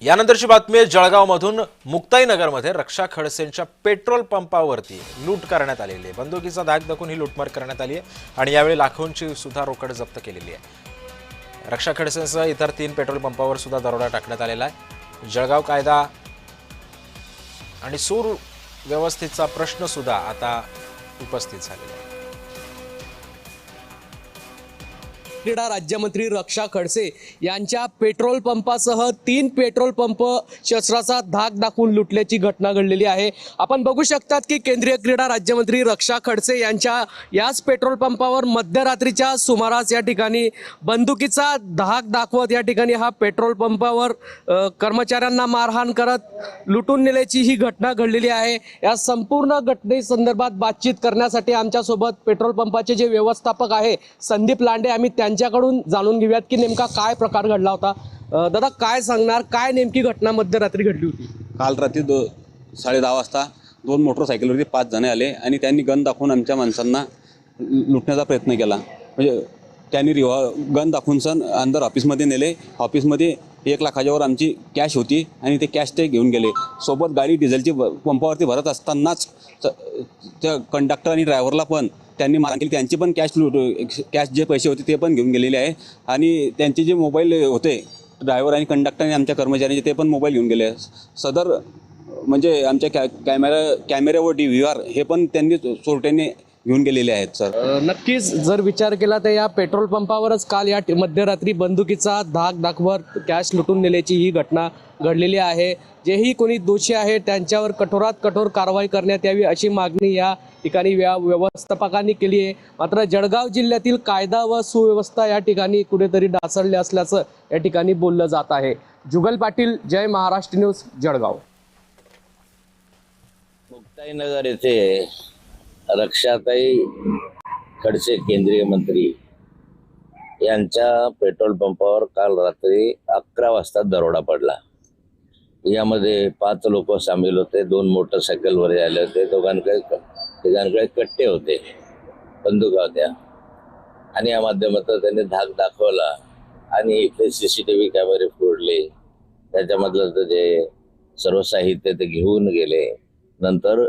यानंतरची बातमी आहे जळगावमधून मुक्ताईनगरमध्ये रक्षा खडसेंच्या पेट्रोल पंपावरती लूट करण्यात आलेली आहे। बंदुकीचा धाक दाखवून ही लूटमार करण्यात आली आहे आणि यावेळी लाखोंची सुद्धा रोकड जप्त केलेली आहे। रक्षा खडसेंसह इतर 3 पेट्रोल पंपावर सुद्धा दरोडा टाकण्यात आलेला आहे। जळगाव कायदा आणि सुव्यवस्थेचा प्रश्न सुद्धा आता उपस्थित झालेला आहे। क्रीडा राज्यमंत्री रक्षा खडसे यांच्या पेट्रोल पंपासह 3 पेट्रोल पंप शस्त्राचा धाक दाखवून लुटल्याची घटना घडलेली आहे। आपण बघू शकतात की केंद्रीय क्रीडा राज्यमंत्री रक्षा खडसे यांच्या याच पेट्रोल पंपावर मध्यरात्रीच्या सुमारास या ठिकाणी बंदुकीचा धाक दाखवत या ठिकाणी हा पेट्रोल पंपावर कर्मचाऱ्यांना मारहाण करत लुटून नेल्याची ही घटना घडलेली आहे। या संपूर्ण घटनेसंदर्भात बातचीत करण्यासाठी आमच्यासोबत पेट्रोल पंपाचे जे व्यवस्थापक आहे संदीप लांडे, आम्ही त्यांच्याकडून जाणून घेऊयात की नेमका काय प्रकार घडला होता। दादा, काय सांगणार, काय नेमकी घटना मध्यरात्री घडली होती? काल रात्री 10:30 वाजता 2 मोटरसायकलवरती 5 जण आले आणि त्यांनी गन दाखवून आमच्या माणसांना लुटण्याचा प्रयत्न केला। म्हणजे त्यांनी गन दाखवून सण अंदर ऑफिसमध्ये नेले। ऑफिसमध्ये 1 लाखाच्या वर आमची कॅश होती आणि ते कॅश ते घेऊन गेले। सोबत गाडी डिझेलची पंपावरती भरत असतानाच त्या कंडक्टर आणि ड्रायव्हरला पण त्यांनी मारहाण केली। त्यांची पण कॅश जे पैसे होते ते पण घेऊन गेलेले आहे आणि त्यांचे जे मोबाईल होते ड्रायव्हर आणि कंडक्टर आणि आमच्या कर्मचाऱ्यांचे ते पण मोबाईल घेऊन गेले। सदर म्हणजे आमच्या कॅमेरा व DVR हे पण त्यांनी चोरट्यांनी घेऊन गेलेले आहेत। सर, नक्कीच जर विचार केला तर या पेट्रोल पंपावरच काल या मध्यरात्री बंदुकीचा धाक दाखवत कॅश लुटून नेल्याची ही घटना घडलेली आहे। जेही कोणी दोषी आहे त्यांच्यावर कठोरात कठोर कारवाई करण्यात यावी अशी मागणी या ठिकाणी व्यवस्थापकांनी केली आहे। मात्र जळगाव जिल्ह्यातील कायदा व सुव्यवस्था या ठिकाणी कुठेतरी ढासळले असल्याचं या ठिकाणी बोललं जात आहे। जुगल पाटील, जय महाराष्ट्र न्यूज, जळगाव। मुक्ताईनगर येथे रक्षाताई खडसे केंद्रीय मंत्री यांच्या पेट्रोल पंपावर काल रात्री 11 वाजता दरोडा पडला। यामध्ये 5 लोक सामील होते। 2 मोटरसायकलवर आले होते। तिघांकडे कट्टे होते, बंदुका होत्या आणि या माध्यमातून त्यांनी धाक दाखवला आणि इथे CCTV कॅमेरे फोडले। त्याच्यामधलं जे सर्व साहित्य ते घेऊन गेले। नंतर